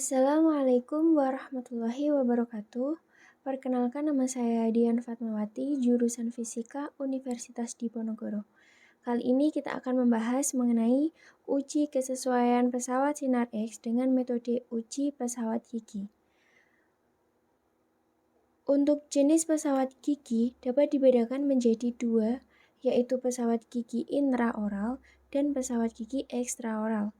Assalamualaikum warahmatullahi wabarakatuh. Perkenalkan, nama saya Dian Fatmawati, jurusan Fisika Universitas Diponegoro. Kali ini kita akan membahas mengenai uji kesesuaian pesawat Sinar X dengan metode uji pesawat gigi. Untuk jenis pesawat gigi dapat dibedakan menjadi dua, yaitu pesawat gigi intraoral dan pesawat gigi ekstraoral.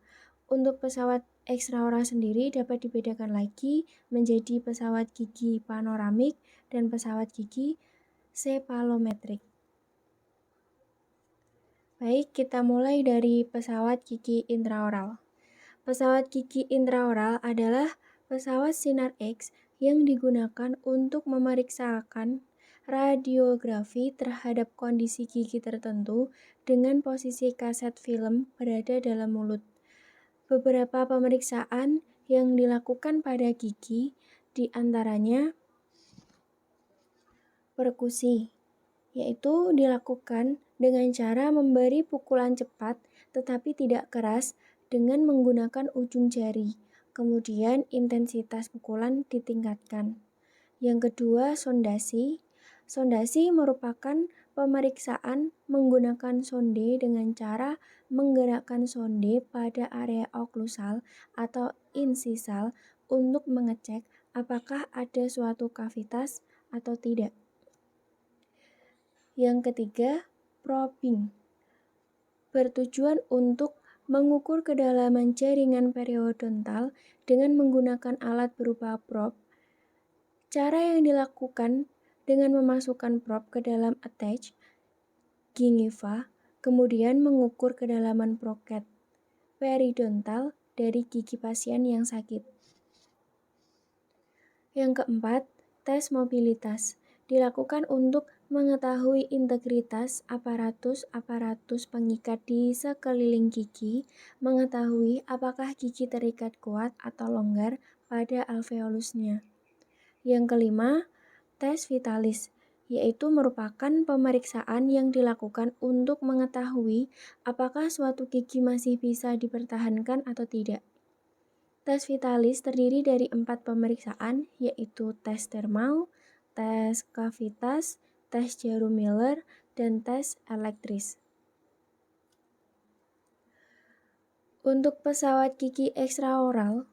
Untuk pesawat ekstraoral sendiri dapat dibedakan lagi menjadi pesawat gigi panoramik dan pesawat gigi cephalometrik. Baik, kita mulai dari pesawat gigi intraoral. Pesawat gigi intraoral adalah pesawat Sinar X yang digunakan untuk memeriksakan radiografi terhadap kondisi gigi tertentu dengan posisi kaset film berada dalam mulut. Beberapa pemeriksaan yang dilakukan pada gigi diantaranya perkusi, yaitu dilakukan dengan cara memberi pukulan cepat tetapi tidak keras dengan menggunakan ujung jari. Kemudian intensitas pukulan ditingkatkan. Yang kedua, sondasi. Sondasi merupakan pemeriksaan menggunakan sonde dengan cara menggerakkan sonde pada area oklusal atau insisal untuk mengecek apakah ada suatu kavitas atau tidak. Yang ketiga, probing. Bertujuan untuk mengukur kedalaman jaringan periodontal dengan menggunakan alat berupa probe. Cara yang dilakukan dengan memasukkan probe ke dalam attach gingiva, kemudian mengukur kedalaman kroket periodontal dari gigi pasien yang sakit. Yang keempat, tes mobilitas. Dilakukan untuk mengetahui integritas aparatus pengikat di sekeliling gigi, mengetahui apakah gigi terikat kuat atau longgar pada alveolusnya. Yang kelima, tes vitalis, yaitu merupakan pemeriksaan yang dilakukan untuk mengetahui apakah suatu gigi masih bisa dipertahankan atau tidak. Tes vitalis terdiri dari 4 pemeriksaan, yaitu tes termal, tes kavitas, tes jarum Miller, dan tes elektris. Untuk pesawat gigi ekstraoral,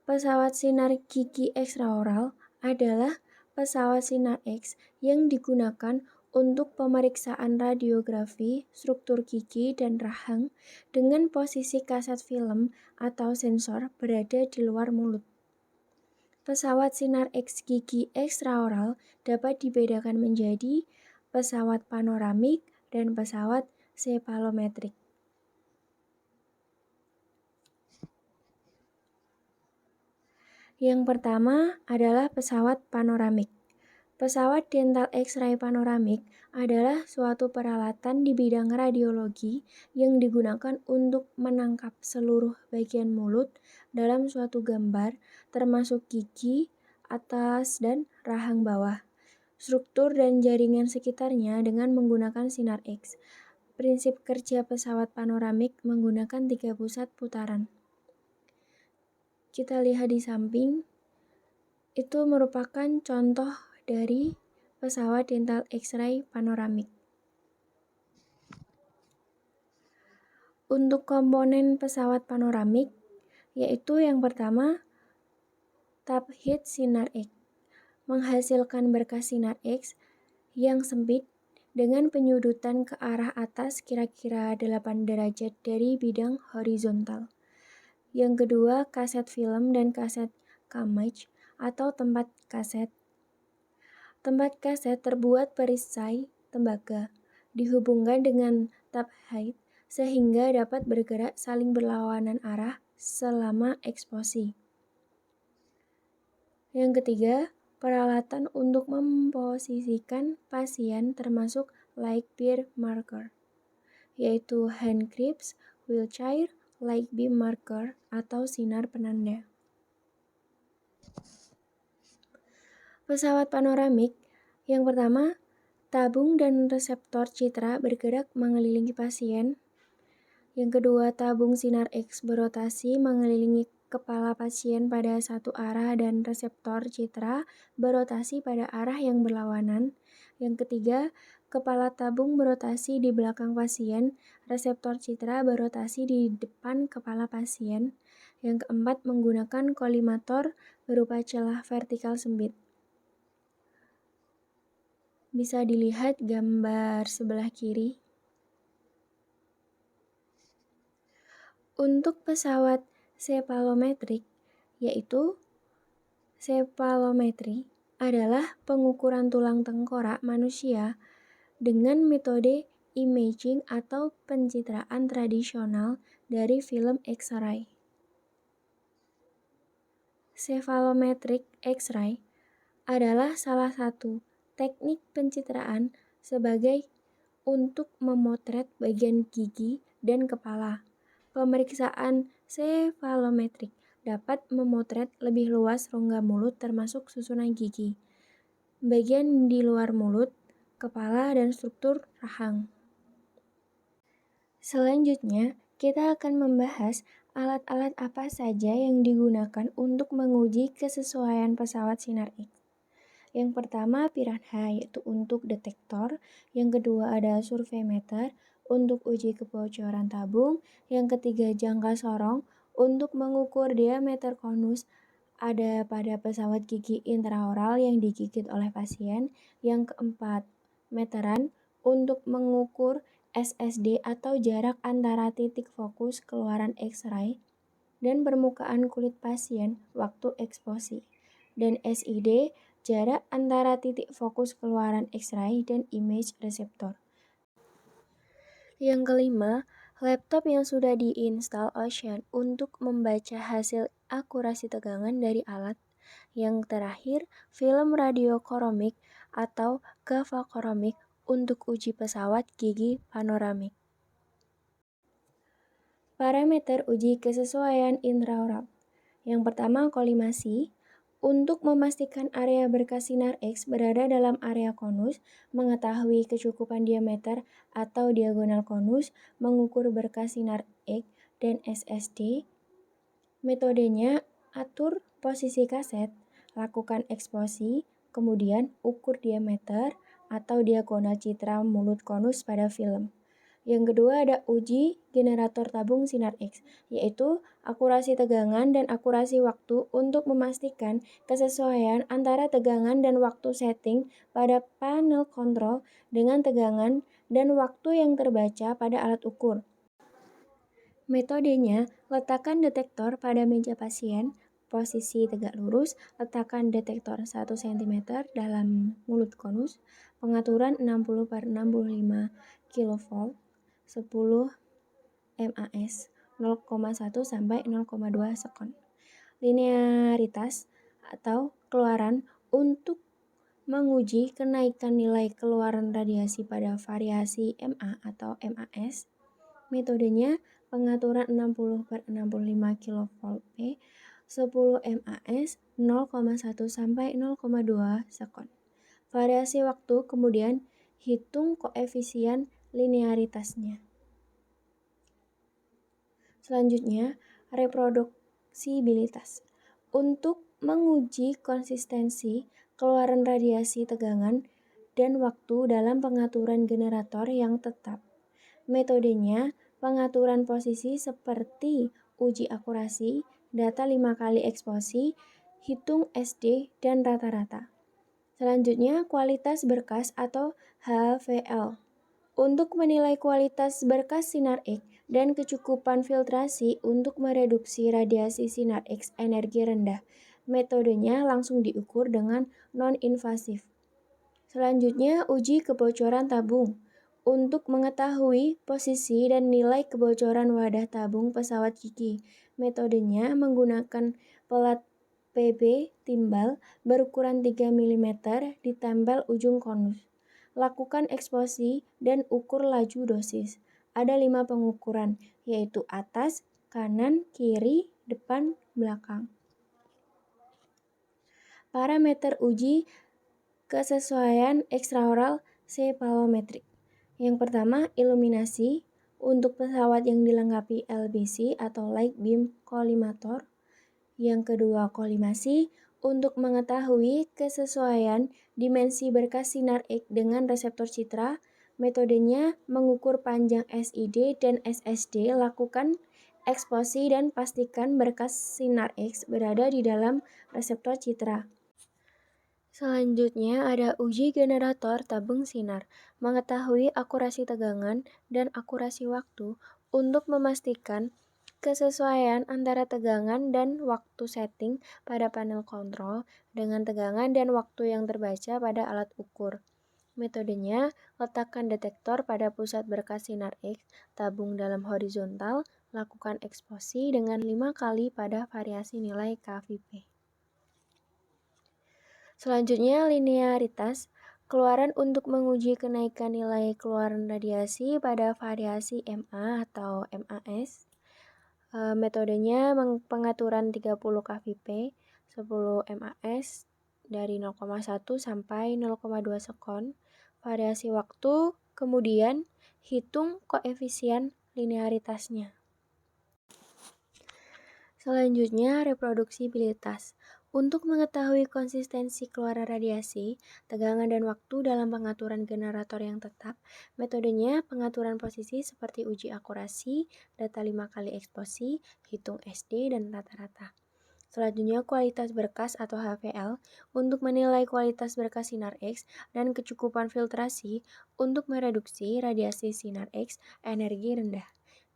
pesawat Sinar gigi ekstraoral adalah pesawat Sinar X yang digunakan untuk pemeriksaan radiografi struktur gigi dan rahang dengan posisi kaset film atau sensor berada di luar mulut. Pesawat Sinar X gigi ekstraoral dapat dibedakan menjadi pesawat panoramik dan pesawat cephalometrik. Yang pertama adalah pesawat panoramik. Pesawat dental X-ray panoramik adalah suatu peralatan di bidang radiologi yang digunakan untuk menangkap seluruh bagian mulut dalam suatu gambar, termasuk gigi, atas, dan rahang bawah, struktur dan jaringan sekitarnya dengan menggunakan sinar X. Prinsip kerja pesawat panoramik menggunakan 3 pusat putaran. Kita lihat di samping, itu merupakan contoh dari pesawat dental X-ray panoramik. Untuk komponen pesawat panoramik, yaitu yang pertama, top head sinar X, menghasilkan berkas sinar X yang sempit dengan penyudutan ke arah atas kira-kira 8 derajat dari bidang horizontal. Yang kedua, kaset film dan kaset camage atau tempat kaset. Tempat kaset terbuat perisai tembaga, dihubungkan dengan top height sehingga dapat bergerak saling berlawanan arah selama eksposi. Yang ketiga, peralatan untuk memposisikan pasien termasuk light beam marker, yaitu hand grips, wheelchair, light beam marker, atau sinar penanda. Pesawat panoramik, yang pertama, tabung dan reseptor citra bergerak mengelilingi pasien. Yang kedua, tabung sinar X berotasi mengelilingi kepala pasien pada satu arah dan reseptor citra berotasi pada arah yang berlawanan. Yang ketiga, kepala tabung berotasi di belakang pasien, reseptor citra berotasi di depan kepala pasien. Yang keempat, menggunakan kolimator berupa celah vertikal sempit. Bisa dilihat gambar sebelah kiri. Untuk pesawat cephalometrik, yaitu cephalometry adalah pengukuran tulang tengkorak manusia dengan metode imaging atau pencitraan tradisional dari film X-ray. Cephalometric X-ray adalah salah satu teknik pencitraan sebagai untuk memotret bagian gigi dan kepala. Pemeriksaan cephalometrik dapat memotret lebih luas rongga mulut termasuk susunan gigi, bagian di luar mulut, kepala, dan struktur rahang. Selanjutnya, kita akan membahas alat-alat apa saja yang digunakan untuk menguji kesesuaian pesawat Sinar X. Yang pertama piranha, yaitu untuk detektor. Yang kedua ada surveimeter untuk uji kebocoran tabung. Yang ketiga jangka sorong untuk mengukur diameter konus ada pada pesawat gigi intraoral yang digigit oleh pasien. Yang keempat meteran untuk mengukur SSD atau jarak antara titik fokus keluaran X-ray dan permukaan kulit pasien waktu eksposi. Dan SID jarak antara titik fokus keluaran X-ray dan image reseptor. Yang kelima, laptop yang sudah diinstal Ocean untuk membaca hasil akurasi tegangan dari alat. Yang terakhir, film radiokoromik atau gavakoromik untuk uji pesawat gigi panoramik. Parameter uji kesesuaian intraoral. Yang pertama, kolimasi. Untuk memastikan area berkas sinar X berada dalam area konus, mengetahui kecukupan diameter atau diagonal konus, mengukur berkas sinar X dan SSD. Metodenya, atur posisi kaset, lakukan eksposi, kemudian ukur diameter atau diagonal citra mulut konus pada film. Yang kedua ada uji generator tabung sinar X, yaitu akurasi tegangan dan akurasi waktu untuk memastikan kesesuaian antara tegangan dan waktu setting pada panel kontrol dengan tegangan dan waktu yang terbaca pada alat ukur. Metodenya, letakkan detektor pada meja pasien, posisi tegak lurus, letakkan detektor 1 cm dalam mulut konus, pengaturan 60/65 kV, 10 MAS, 0,1 sampai 0,2 sekon. Linearitas atau keluaran untuk menguji kenaikan nilai keluaran radiasi pada variasi MA atau MAS. Metodenya pengaturan 60/65 kV, 10 MAS, 0,1 sampai 0,2 sekon. Variasi waktu, kemudian hitung koefisien linearitasnya. Selanjutnya, reproduksibilitas. Untuk menguji konsistensi keluaran radiasi tegangan dan waktu dalam pengaturan generator yang tetap. Metodenya, pengaturan posisi seperti uji akurasi, data 5 kali eksposi, hitung SD dan rata-rata. Selanjutnya, kualitas berkas atau HVL. Untuk menilai kualitas berkas sinar X dan kecukupan filtrasi untuk mereduksi radiasi sinar X energi rendah, metodenya langsung diukur dengan non-invasif. Selanjutnya, uji kebocoran tabung. Untuk mengetahui posisi dan nilai kebocoran wadah tabung pesawat gigi, metodenya menggunakan pelat PB timbal berukuran 3 mm ditempel ujung konus. Lakukan eksposi dan ukur laju dosis. Ada 5 pengukuran, yaitu atas, kanan, kiri, depan, belakang. Parameter uji kesesuaian ekstraoral cephalometrik. Yang pertama, iluminasi untuk pesawat yang dilengkapi LBC atau Light Beam Collimator. Yang kedua, kolimasi untuk mengetahui kesesuaian dimensi berkas sinar X dengan reseptor citra. Metodenya mengukur panjang SID dan SSD, lakukan eksposi dan pastikan berkas sinar X berada di dalam reseptor citra. Selanjutnya ada uji generator tabung sinar, mengetahui akurasi tegangan dan akurasi waktu untuk memastikan kesesuaian antara tegangan dan waktu setting pada panel kontrol dengan tegangan dan waktu yang terbaca pada alat ukur. Metodenya, letakkan detektor pada pusat berkas sinar X, tabung dalam horizontal, lakukan eksposi dengan 5 kali pada variasi nilai KVP. Selanjutnya, linearitas keluaran untuk menguji kenaikan nilai keluaran radiasi pada variasi MA atau MAS. Metodenya pengaturan 30 kVp, 10 MAS dari 0,1 sampai 0,2 sekon. Variasi waktu, kemudian hitung koefisien linearitasnya. Selanjutnya, reproduksibilitas. Untuk mengetahui konsistensi keluaran radiasi, tegangan dan waktu dalam pengaturan generator yang tetap, metodenya pengaturan posisi seperti uji akurasi, data 5 kali eksposi, hitung SD, dan rata-rata. Selanjutnya, kualitas berkas atau HVL untuk menilai kualitas berkas sinar X dan kecukupan filtrasi untuk mereduksi radiasi sinar X energi rendah.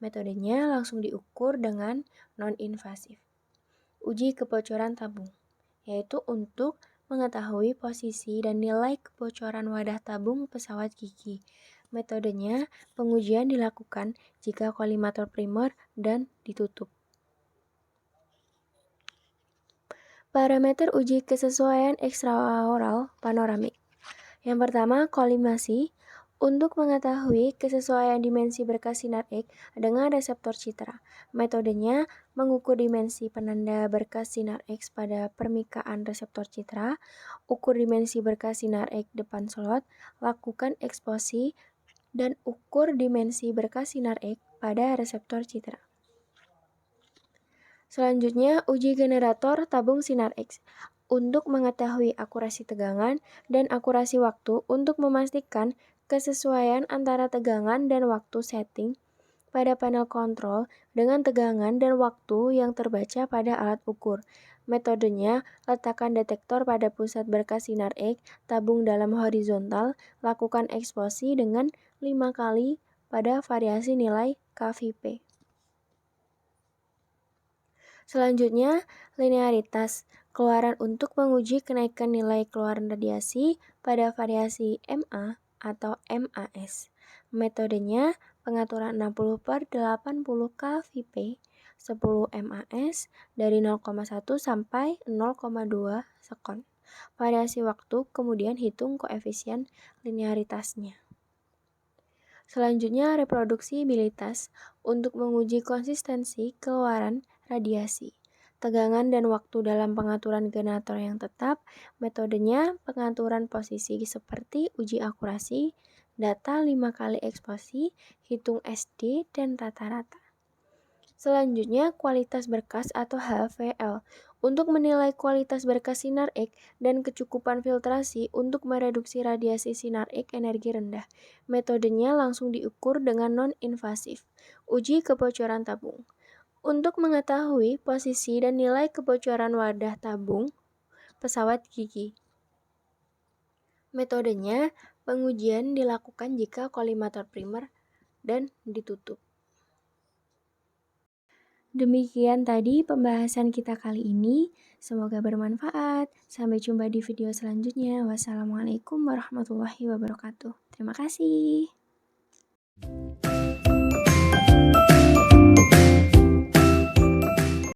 Metodenya langsung diukur dengan non-invasif. Uji kebocoran tabung, yaitu untuk mengetahui posisi dan nilai kebocoran wadah tabung pesawat Kiki. Metodenya, pengujian dilakukan jika kolimator primer dan ditutup. Parameter uji kesesuaian ekstraoral panoramik. Yang pertama, kolimasi untuk mengetahui kesesuaian dimensi berkas sinar X dengan reseptor citra. Metodenya mengukur dimensi penanda berkas sinar X pada permikaan reseptor citra, ukur dimensi berkas sinar X depan slot, lakukan eksposi, dan ukur dimensi berkas sinar X pada reseptor citra. Selanjutnya, uji generator tabung sinar X untuk mengetahui akurasi tegangan dan akurasi waktu untuk memastikan kesesuaian antara tegangan dan waktu setting pada panel kontrol dengan tegangan dan waktu yang terbaca pada alat ukur. Metodenya, letakkan detektor pada pusat berkas sinar X, tabung dalam horizontal, lakukan eksposi dengan 5 kali pada variasi nilai KVP. Selanjutnya, linearitas keluaran untuk menguji kenaikan nilai keluaran radiasi pada variasi MA atau MAS. Metodenya pengaturan 60/80 kVp, 10 MAS dari 0,1 sampai 0,2 sekon. Variasi waktu, kemudian hitung koefisien linearitasnya. Selanjutnya, reproduksibilitas untuk menguji konsistensi keluaran radiasi, tegangan dan waktu dalam pengaturan generator yang tetap. Metodenya pengaturan posisi seperti uji akurasi, data 5 kali eksposi, hitung SD, dan rata-rata. Selanjutnya, kualitas berkas atau HVL untuk menilai kualitas berkas sinar X dan kecukupan filtrasi untuk mereduksi radiasi sinar X energi rendah. Metodenya langsung diukur dengan non-invasif. Uji kebocoran tabung untuk mengetahui posisi dan nilai kebocoran wadah tabung pesawat Kiki. Metodenya, pengujian dilakukan jika kolimator primer dan ditutup. Demikian tadi pembahasan kita kali ini. Semoga bermanfaat. Sampai jumpa di video selanjutnya. Wassalamualaikum warahmatullahi wabarakatuh. Terima kasih.